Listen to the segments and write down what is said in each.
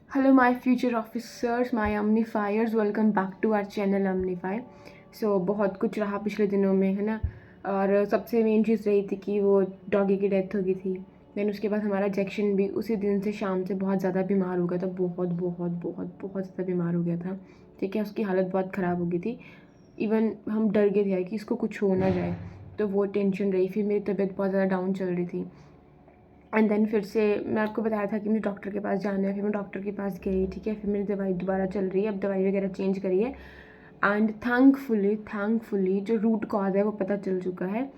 Hello, my future officers, my Omnifiers, welcome back to our channel Omnify। बहुत कुछ रहा पिछले दिनों में, है ना। और सबसे मेन चीज़ रही थी कि वो डॉगी की डेथ हो गई थी। देन उसके बाद हमारा जैक्शन भी उसी दिन से शाम से बहुत ज़्यादा बीमार हो गया था। बहुत बहुत बहुत बहुत ज़्यादा बीमार हो गया था। ठीक है, उसकी हालत बहुत ख़राब हो गई थी। इवन हम डर गए थे कि इसको कुछ हो ना जाए, तो वो टेंशन रही। फिर मेरी तबीयत बहुत ज़्यादा डाउन चल रही थी। एंड देन फिर से मैं आपको बताया था कि मुझे डॉक्टर के पास जाना है। फिर मैं डॉक्टर के पास गई, ठीक है। फिर मेरी दवाई दोबारा चल रही है, अब दवाई वगैरह चेंज करी है। एंड थैंकफुली जो रूट कॉज है वो पता चल चुका है।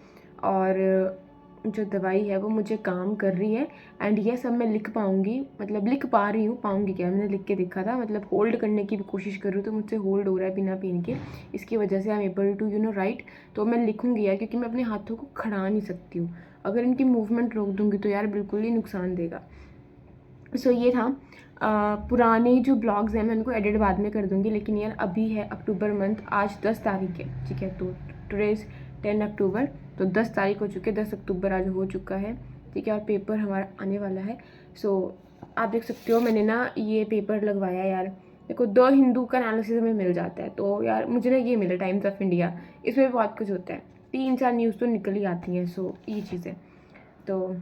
और जो दवाई है वो मुझे काम कर रही है। एंड ये सब मैं लिख पाऊँगी, मतलब लिख पा रही हूँ। पाऊँगी क्या, मैंने लिख के देखा था, मतलब होल्ड करने की भी कोशिश कर रही हूँ तो मुझसे होल्ड हो रहा है बिना पेन के। इसकी वजह से I am able to write. तो मैं लिखूँगी यार, क्योंकि मैं अपने हाथों को खड़ा नहीं सकती हूँ। अगर इनकी मूवमेंट रोक दूँगी तो यार बिल्कुल ही नुकसान देगा। ये था। पुराने जो ब्लॉग्स हैं मैं उनको एडिट बाद में कर दूँगी, लेकिन यार अभी है अक्टूबर मंथ, आज 10 तारीख है, ठीक है। तो टुडेज 10 अक्टूबर, तो 10 तारीख हो चुके, 10 अक्टूबर आज हो चुका है, ठीक है। और पेपर हमारा आने वाला है। आप देख सकते हो मैंने ना ये पेपर लगवाया यार। देखो, द हिंदू का एनालिसिस हमें मिल जाता है, तो यार मुझे ना ये मिला टाइम्स ऑफ इंडिया। इसमें भी बहुत कुछ होता है, 3-4 न्यूज़ तो निकल ही आती हैं। ये चीज़ है। तो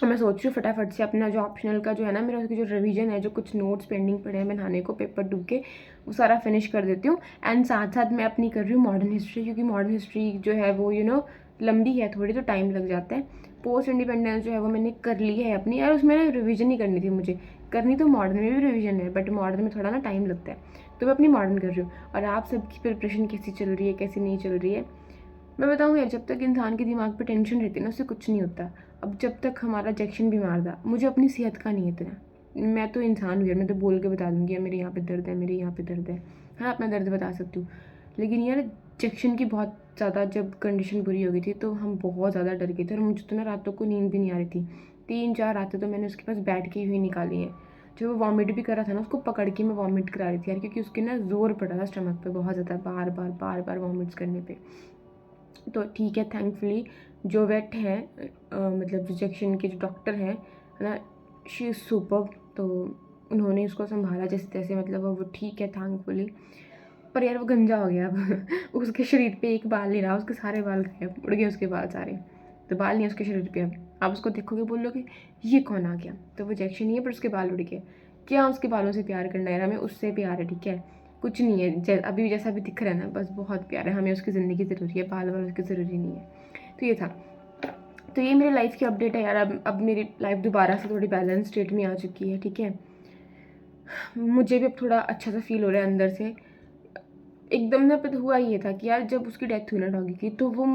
मैं सोच रही हूँ फटाफट से अपना जो ऑप्शनल का जो है ना, मेरा उसकी जो रिवीजन है, जो कुछ नोट्स पेंडिंग पड़े हैं बनाने को पेपर टू के, वो सारा फिनिश कर देती हूँ। एंड साथ साथ मैं अपनी कर रही हूँ मॉडर्न हिस्ट्री, क्योंकि मॉडर्न हिस्ट्री जो है वो लंबी है थोड़ी, तो टाइम लग जाता है। पोस्ट इंडिपेंडेंस जो है वो मैंने कर ली है अपनी, और उसमें ना रिवीजन ही करनी थी मुझे। करनी तो मॉडर्न में भी रिवीजन है, बट मॉडर्न में थोड़ा ना टाइम लगता है, तो मैं अपनी मॉडर्न कर रही हूँ। और आप सबकी प्रिपरेशन कैसी चल रही है, कैसी नहीं चल रही है, मैं बताऊँ यार। जब तक इंसान के दिमाग पे टेंशन रहती है ना, उससे कुछ नहीं होता। अब जब तक हमारा जैक्शन बीमार था, मुझे अपनी सेहत का नहीं है इतना। मैं तो इंसान हूँ यार, मैं तो बोल के बता दूँगी यार मेरे यहाँ पे दर्द है, मेरे यहाँ पे दर्द है। हाँ, अपना दर्द बता सकती हूँ। लेकिन यार जैक्शन की बहुत ज़्यादा जब कंडीशन बुरी हो गई थी, तो हम बहुत ज़्यादा डर गए थे। और मुझे तो ना रातों को नींद भी नहीं आ रही थी। 3-4 रातें तो मैंने उसके पास बैठ के ही निकाली हैं। जो वो वॉमिट भी कर रहा था ना, उसको पकड़ के मैं वॉमिट करा रही थी यार, क्योंकि उसके ना ज़ोर पड़ा था स्टमक पे बहुत ज़्यादा, बार बार वॉमिट्स करने पे। तो ठीक है, थैंकफुली जो वेट हैं, मतलब रिजेक्शन के जो डॉक्टर हैं, है ना, शी इज़ सुपर। तो उन्होंने उसको संभाला जैसे तैसे, मतलब वो ठीक है थैंकफुली। पर यार वो गंजा हो गया अब उसके शरीर पे एक बाल नहीं रहा, उसके सारे बाल गए, उड़ गए उसके बाल सारे। तो बाल नहीं है उसके शरीर पे अब। आप उसको देखोगे बोलोगे ये कौन आ गया, तो वो जैक्शन नहीं है, पर उसके बाल उड़ गए। क्या उसके बालों से प्यार करना है, हमें उससे प्यार है, ठीक है। कुछ नहीं है, अभी भी जैसा भी दिख रहा है ना, बस बहुत प्यार है हमें, उसकी ज़िंदगी ज़रूरी है, बाल वाल उसकी ज़रूरी नहीं है। तो ये था। तो ये मेरी लाइफ की अपडेट है यार। अब मेरी लाइफ दोबारा से थोड़ी बैलेंस स्टेट में आ चुकी है, ठीक है। मुझे भी अब थोड़ा अच्छा सा फील हो रहा है अंदर से। एकदम ना पता हुआ ये था कि यार जब उसकी डेथ हुई ना डॉगी की, तो वो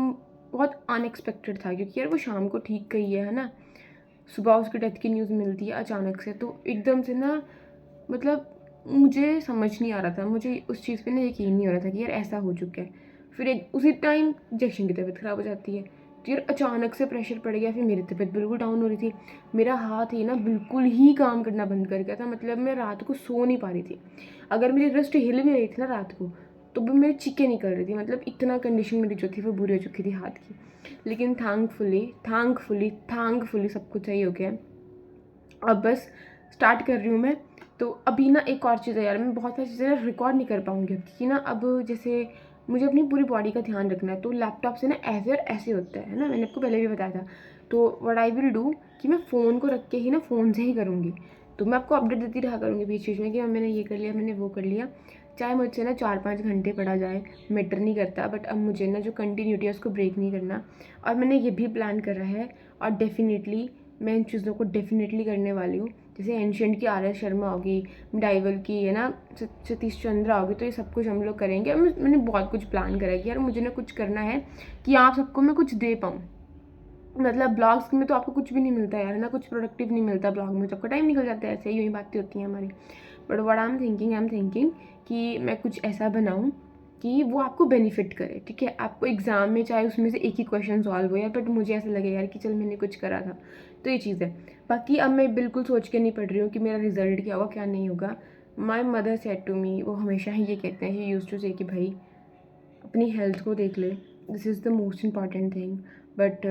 बहुत अनएक्सपेक्टेड था, क्योंकि यार वो शाम को ठीक गई है ना। सुबह उसकी डेथ की न्यूज़ मिलती है अचानक से, तो एकदम से ना, मतलब मुझे समझ नहीं आ रहा था, मुझे उस चीज़ पे ना यकीन नहीं हो रहा था कि यार ऐसा हो चुका है। फिर एक उसी टाइम जैक्शन की तबीयत ख़राब हो जाती है, तो यार अचानक से प्रेशर पड़ गया। फिर मेरी तबीयत बिल्कुल डाउन हो रही थी, मेरा हाथ ये ना बिल्कुल ही काम करना बंद कर गया था। मतलब मैं रात को सो नहीं पा रही थी। अगर मेरी रिस्ट हिल भी रही थी ना रात को, तो भी मेरी चीखें निकल रही थी। मतलब इतना कंडीशन मेरी जो थी वो बुरी हो चुकी थी हाथ की। लेकिन थैंकफुली सब कुछ सही हो गया। अब बस स्टार्ट कर रही हूँ मैं। तो अभी ना एक और चीज़ है यार, मैं बहुत सारी चीज़ें रिकॉर्ड नहीं कर पाऊँगी अब, क्योंकि ना अब जैसे मुझे अपनी पूरी बॉडी का ध्यान रखना है, तो लैपटॉप से ना ऐसे और ऐसे होता है ना, मैंने आपको पहले भी बताया था। तो व्हाट आई विल डू कि मैं फ़ोन को रख के ही ना फ़ोन से ही करूँगी। तो मैं आपको अपडेट देती रहा करूँगी बीच बीच में कि मैंने ये कर लिया, मैंने वो कर लिया। चाहे मुझसे ना 4-5 घंटे पढ़ा जाए, मैटर नहीं करता, बट अब मुझे ना जो कंटिन्यूटी है उसको ब्रेक नहीं करना। और मैंने ये भी प्लान कर रहा है, और डेफिनेटली मैं इन चीज़ों को डेफिनेटली करने वाली हूँ। जैसे एंशिएंट की आर एस शर्मा होगी, मिडाइवल की है ना सतीश चंद्रा होगी, तो ये सब कुछ हम लोग करेंगे। और मैंने बहुत कुछ प्लान करा है कि यार मुझे ना कुछ करना है कि आप सबको मैं कुछ दे पाऊँ। मतलब ब्लॉग्स में तो आपको कुछ भी नहीं मिलता यार, ना कुछ प्रोडक्टिव नहीं मिलता ब्लॉग में, सबका टाइम निकल जाता है, ऐसे ही बातें होती हैं हमारी। But what I am thinking कि मैं कुछ ऐसा बनाऊँ कि वो आपको बेनिफिट करे, ठीक है। आपको एग्ज़ाम में चाहे उसमें से एक ही क्वेश्चन सॉल्व हो यार, बट मुझे ऐसा लगे यार कि चल मैंने कुछ करा था। तो ये चीज़ है। बाकी अब मैं बिल्कुल सोच के नहीं पढ़ रही हूँ कि मेरा रिजल्ट क्या होगा क्या नहीं होगा। My mother said to me, वो हमेशा ही ये कहते हैं, ही यूज टू से कि भाई अपनी हेल्थ को देख ले, this is the most important thing. But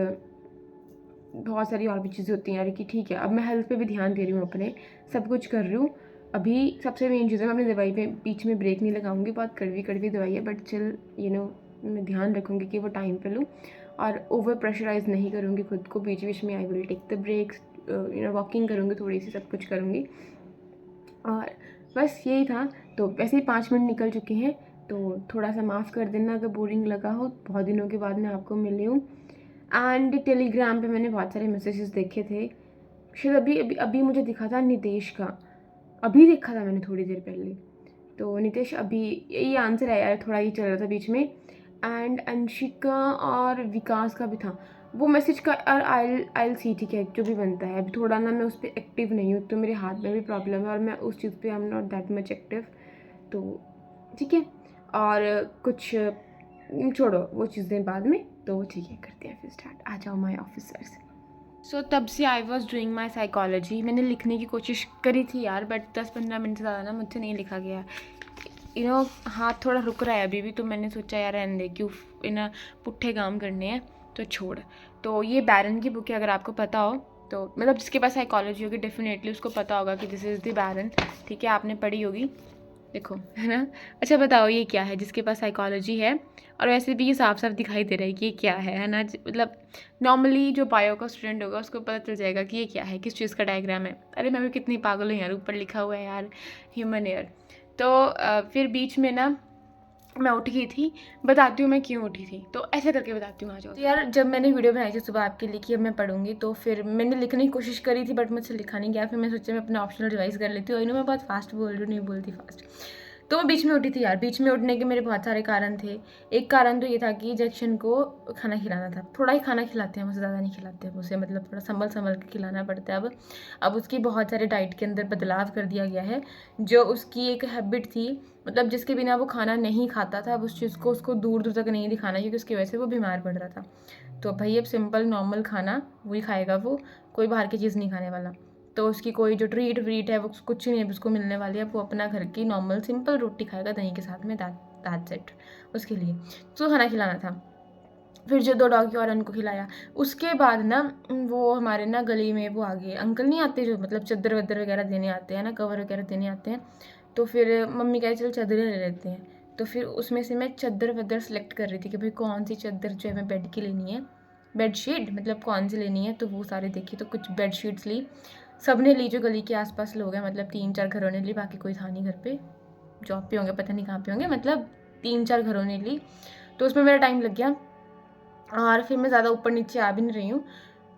बहुत सारी और भी चीज़ें होती हैं यार कि ठीक है, अब मैं हेल्थ पे भी ध्यान दे रही हूँ अपने, सब कुछ कर रही हूँ। अभी सबसे मेन चीज़ है, मैं अपनी दवाई पे बीच में ब्रेक नहीं लगाऊंगी। बहुत कड़वी कड़वी दवाई है, बट चिल मैं ध्यान रखूँगी कि वो टाइम पे लूँ और ओवर प्रेशराइज नहीं करूँगी खुद को। बीच बीच में I will take the breaks, walking करूँगी थोड़ी सी, सब कुछ करूँगी। और बस यही था। तो वैसे ही 5 मिनट निकल चुके हैं, तो थोड़ा सा माफ़ कर देना अगर बोरिंग लगा हो। बहुत दिनों के बाद मैं आपको मिली हूँ। एंड टेलीग्राम पे मैंने बहुत सारे मैसेजेस देखे थे, शायद अभी अभी अभी मुझे दिखा था नितेश का, अभी देखा था मैंने थोड़ी देर पहले। तो नितेश अभी यही आंसर है यार, थोड़ा ही चल रहा था बीच में। एंड अंशिका और विकास का भी था वो मैसेज का। और आई सी, ठीक है, जो भी बनता है। अभी थोड़ा ना मैं उस पर एक्टिव नहीं हूँ, तो मेरे हाथ में भी प्रॉब्लम है और मैं उस चीज़ पे I am not that much active. तो ठीक है, और कुछ छोड़ो वो चीज़ें बाद में। तो ठीक है, करते हैं फिर स्टार्ट। आ जाओ माय ऑफिसर्स। सो तब से I was doing my psychology. मैंने लिखने की कोशिश करी थी यार, बट 10-15 मिनट से ज़्यादा ना मुझसे नहीं लिखा गया। हाथ थोड़ा रुक रहा है अभी भी, तो मैंने सोचा यार रहने दे, क्यों पुट्ठे काम करने हैं, तो छोड़। तो ये बैरन की बुक है, अगर आपको पता हो तो, मतलब जिसके पास साइकोलॉजी होगी डेफिनेटली उसको पता होगा कि दिस इज़ द बैरन। ठीक है, आपने पढ़ी होगी, देखो, है ना। अच्छा बताओ ये क्या है, जिसके पास साइकोलॉजी है। और वैसे भी ये साफ साफ दिखाई दे रहा है कि ये क्या है ना। मतलब नॉर्मली जो बायो का स्टूडेंट होगा उसको पता चल जाएगा कि ये क्या है, किस चीज़ का डायग्राम है। अरे मैं भी कितनी पागल हूँ यार, ऊपर लिखा हुआ है यार ह्यूमन एयर। तो फिर बीच में ना मैं उठ गई थी। बताती हूँ मैं क्यों उठी थी, तो ऐसे करके बताती हूँ, आ जाओ। तो यार जब मैंने वीडियो बनाई थी सुबह आपके लिए कि अब मैं पढ़ूंगी, तो फिर मैंने लिखने की कोशिश करी थी, बट मुझसे लिखा नहीं गया। फिर मैं सोचा मैं अपना ऑप्शनल रिवाइज कर लेती हूँ। मैं बहुत फास्ट बोल रही हूँ, नहीं बोलती फास्ट। तो मैं बीच में उठी थी यार। बीच में उठने के मेरे बहुत सारे कारण थे। एक कारण तो ये था कि जैक्शन को खाना खिलाना था। थोड़ा ही खाना खिलाते हैं, मुझे ज़्यादा नहीं खिलाते हैं उसे, मतलब थोड़ा संभल के खिलाना पड़ता है अब उसकी बहुत सारे डाइट के अंदर बदलाव कर दिया गया है। जो उसकी एक हैबिट थी, मतलब जिसके बिना वो खाना नहीं खाता था, अब उस चीज़ को उसको दूर दूर तक नहीं दिखाना, क्योंकि उसकी वजह से वो बीमार पड़ रहा था। तो भाई अब सिंपल नॉर्मल खाना वही खाएगा वो, कोई बाहर की चीज़ नहीं खाने वाला। तो उसकी कोई जो ट्रीट व्रीट है वो कुछ नहीं है उसको मिलने वाली है। वो अपना घर की नॉर्मल सिंपल रोटी खाएगा दही के साथ में, दैट्स इट उसके लिए। तो खाना खिलाना था। फिर जो 2 डॉगी और उनको खिलाया। उसके बाद ना वो हमारे ना गली में वो आ गए अंकल, नहीं आते जो मतलब चादर वदर वगैरह देने आते हैं ना, कवर वगैरह देने आते हैं। तो फिर मम्मी कहे चल चादरें ले लेते हैं। तो फिर उसमें से मैं चादर वदर सेलेक्ट कर रही थी कि भाई कौन सी चादर जो है मैं बेड की लेनी है, बेडशीट मतलब कौन सी लेनी है। तो वो सारे देखी, तो कुछ बेडशीट्स ली, सब ने ली जो गली के आसपास लोग हैं, मतलब 3-4 घरों ने ली, बाकी कोई था नहीं घर पे, जॉब पे होंगे, पता नहीं कहाँ पे होंगे, मतलब 3-4 घरों ने ली। तो उसमें मेरा टाइम लग गया और फिर मैं ज़्यादा ऊपर नीचे आ भी नहीं रही हूँ।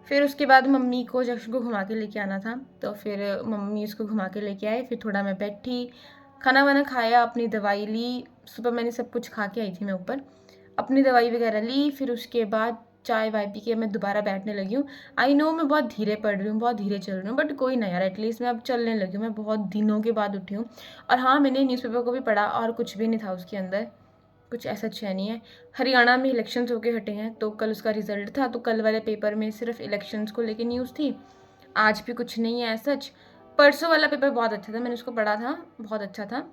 फिर उसके बाद मम्मी को जक्शन को घुमा के लेके आना था, तो फिर मम्मी उसको घुमा के लेके आए। फिर थोड़ा मैं बैठी, खाना वाना खाया, अपनी दवाई ली। सुबह मैंने सब कुछ खा के आई थी मैं ऊपर, अपनी दवाई वगैरह ली। फिर उसके बाद चाय वाय पी के मैं दोबारा बैठने लगी हूँ। आई नो मैं बहुत धीरे पढ़ रही हूँ, बहुत धीरे चल रही हूँ, बट कोई ना यार, एटलीस्ट मैं अब चलने लगी हूँ। मैं बहुत दिनों के बाद उठी हूँ। और हाँ, मैंने न्यूज़पेपर को भी पढ़ा और कुछ भी नहीं था उसके अंदर, कुछ ऐसा अच्छा नहीं है। हरियाणा में इलेक्शंस होके हटे हैं, तो कल उसका रिजल्ट था, तो कल वाले पेपर में सिर्फ इलेक्शंस को लेके न्यूज़ थी। आज भी कुछ नहीं है सच। परसों वाला पेपर बहुत अच्छा था, मैंने उसको पढ़ा था, बहुत अच्छा था।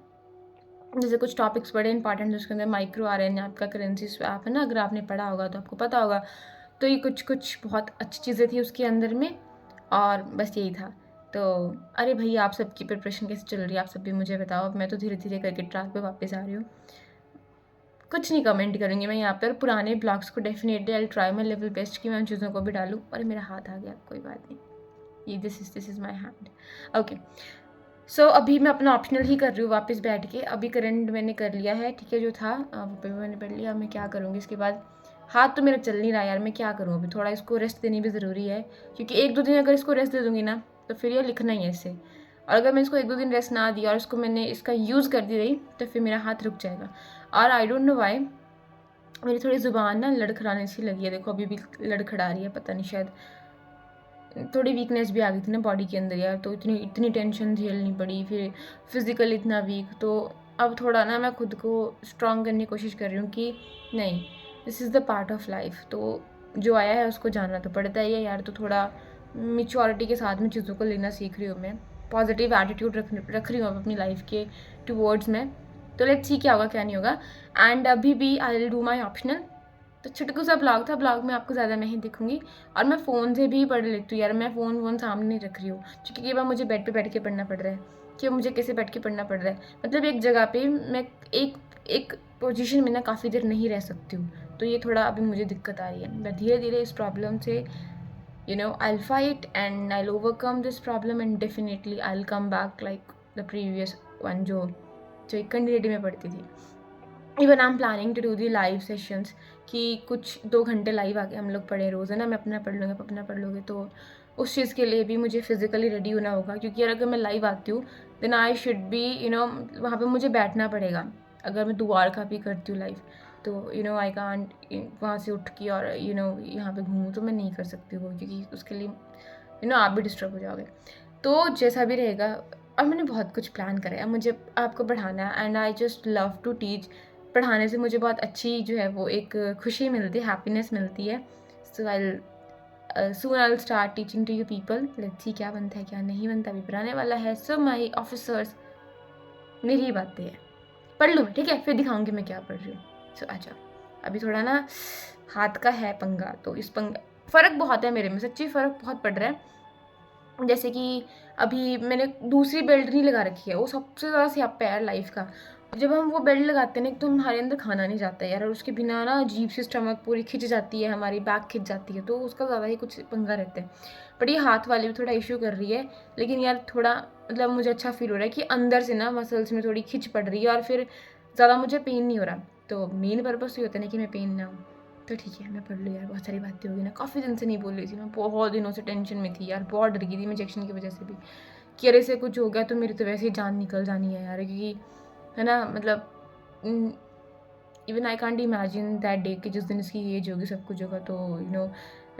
जैसे कुछ टॉपिक्स बड़े इंपॉर्टेंट, उसके अंदर माइक्रो RNA आपका करेंसी स्वैप है ना, अगर आपने पढ़ा होगा तो आपको पता होगा। तो ये कुछ बहुत अच्छी चीज़ें थी उसके अंदर में, और बस यही था। तो अरे भैया, आप सबकी प्रिपरेशन कैसे चल रही है, आप सब भी मुझे बताओ। अब मैं तो धीरे धीरे करके ट्रैक पे वापस आ रही हूँ। कुछ नहीं कमेंट करूँगी मैं यहाँ पर, पुराने ब्लॉग्स को definitely I try my level best कि मैं उन चीज़ों को भी डालूँ। और मेरा हाथ आ गया, कोई बात नहीं, ये this is my hand. Okay, so अभी मैं अपना ऑप्शनल ही कर रही हूँ वापस बैठ के। अभी करंट मैंने कर लिया है, ठीक है, जो था वो पेपर मैंने पढ़ लिया। मैं क्या करूँगी इसके बाद, हाथ तो मेरा चल नहीं रहा यार, मैं क्या करूँ अभी। थोड़ा इसको रेस्ट देनी भी ज़रूरी है, क्योंकि 1-2 दिन अगर इसको रेस्ट दे दूँगी ना, तो फिर ये लिखना ही है इससे। और अगर मैं इसको 1-2 दिन रेस्ट ना दिया और इसको मैंने इसका यूज़ कर दी रही, तो फिर मेरा हाथ रुक जाएगा। और आई डोंट नो वाई मेरी थोड़ी ज़ुबान ना लड़खड़ाने सी लगी है। देखो अभी भी लड़खड़ा रही है, पता नहीं, शायद थोड़ी वीकनेस भी आ गई थी ना बॉडी के अंदर यार। तो इतनी टेंशन झेलनी पड़ी, फिर फिज़िकल इतना वीक। तो अब थोड़ा ना मैं खुद को स्ट्रॉन्ग करने की कोशिश कर रही हूँ कि नहीं, this is the part of life. तो जो आया है उसको जानना तो पड़ता ही है यार। तो थोड़ा मैच्योरिटी के साथ में चीज़ों को लेना सीख रही हूँ मैं, पॉजिटिव एटीट्यूड रख रही हूँ अपनी लाइफ के टूवर्ड्स में। तो लेट्स सी क्या होगा क्या नहीं होगा। एंड अभी भी I will do my optional, तो छुटकू सा ब्लॉग था, ब्लॉग में आपको ज़्यादा नहीं दिखूंगी। और मैं फ़ोन से भी पढ़ लेती हूँ यार, मैं फ़ोन सामने नहीं रख रही हूँ, क्योंकि कई बार मुझे बेड पे बैठ के पढ़ना पड़ रहा है, कि मुझे कैसे बैठ के पढ़ना पड़ रहा है, मतलब एक जगह पे मैं एक एक पोजीशन में ना काफ़ी देर नहीं रह सकती हूँ। तो ये थोड़ा अभी मुझे दिक्कत आ रही है। मैं धीरे धीरे इस प्रॉब्लम से I'll fight and I'll overcome this problem and definitely I'll come back like the previous one जो एक कंटिन्यूटी में पढ़ती थी। Even I am planning to do the live sessions, कि कुछ 2 घंटे लाइव आके हम लोग पढ़े रोज़, है ना, मैं अपना पढ़ लूँगी, आप अपना पढ़ लोगे। तो उस चीज़ के लिए भी मुझे फिज़िकली रेडी होना होगा, क्योंकि अगर मैं लाइव आती हूँ देन आई शुड बी वहाँ पे मुझे बैठना पड़ेगा। अगर मैं दुआर का भी करती हूँ लाइव, तो आई कांट वहाँ से उठ के और यहाँ पे घूमूँ, तो मैं नहीं कर सकती वो, क्योंकि उसके लिए आप भी डिस्टर्ब हो जाओगे। तो जैसा भी रहेगा, और मैंने बहुत कुछ प्लान करा है, मुझे आपको पढ़ाना है and I just love to teach. पढ़ाने से मुझे बहुत अच्छी जो है वो एक खुशी मिलती है, हैप्पीनेस मिलती है। So soon I will start teaching to you people. Let's see क्या बनता है क्या नहीं बनता, अभी पढ़ाने वाला है। सो माई ऑफिसर्स, मेरी ही बातें हैं, पढ़ लूँ मैं, ठीक है, फिर दिखाऊंगी मैं क्या पढ़ रही हूँ। सो अच्छा, अभी थोड़ा ना हाथ का है पंगा, तो इस फ़र्क बहुत है मेरे में, सच्ची फ़र्क बहुत पड़ रहा है। जैसे कि अभी मैंने दूसरी बेल्ट नहीं लगा रखी है, वो सबसे ज़्यादा स्यापा है यार लाइफ का। जब हम वो बेल्ट लगाते हैं ना, तो हमारे अंदर खाना नहीं जाता है यार, और उसके बिना ना अजीब सी स्टमक पूरी खिंच जाती है, हमारी बैक खिंच जाती है, तो उसका ज़्यादा ही कुछ पंगा रहता है। बट ये हाथ वाली भी थोड़ा इशू कर रही है, लेकिन यार थोड़ा मतलब मुझे अच्छा फील हो रहा है कि अंदर से ना मसल्स में थोड़ी खिंच पड़ रही है, और फिर ज़्यादा मुझे पेन नहीं हो रहा। तो मेन पर्पस ये होता है ना कि मैं पेन ना हूँ। तो ठीक है, मैं पढ़ लूँ यार, बहुत सारी बातें होगी ना, काफ़ी दिन से नहीं बोल रही थी मैं, बहुत दिनों से टेंशन में थी यार, बहुत डर गई थी इंजेक्शन की वजह से भी, कि अरे से कुछ हो गया तो मेरी तो वैसे ही जान निकल जानी है यार, क्योंकि है ना, मतलब even I can't imagine that day कि जिस दिन इसकी एज होगी, सब कुछ होगा। तो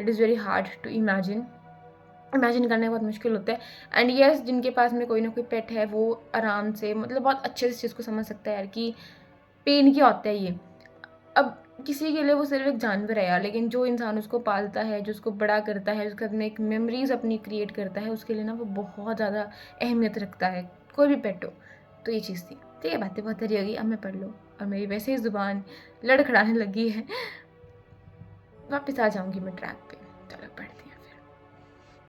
it is very hard to imagine करने बहुत मुश्किल होता है। एंड येस, जिनके पास में कोई ना कोई पेट है, वो आराम से मतलब बहुत अच्छे से इस चीज़ को समझ सकता है यार कि पेन क्या होता है ये। अब किसी के लिए वो सिर्फ एक जानवर है यार, लेकिन जो इंसान उसको पालता है, जो उसको बड़ा करता है, उसके अपने एक मेमोरीज अपनी क्रिएट करता है, उसके लिए ना वो बहुत ज़्यादा अहमियत रखता है, कोई भी पेट हो। तो ये चीज़ थी, ठीक है, बातें बहुत सारी होगी, अब मैं पढ़ लूँ, और मेरी वैसे ही ज़ुबान लड़खड़ाने लगी है। वापस आ जाऊँगी मैं ट्रैक पे, चलो पढ़ते हैं।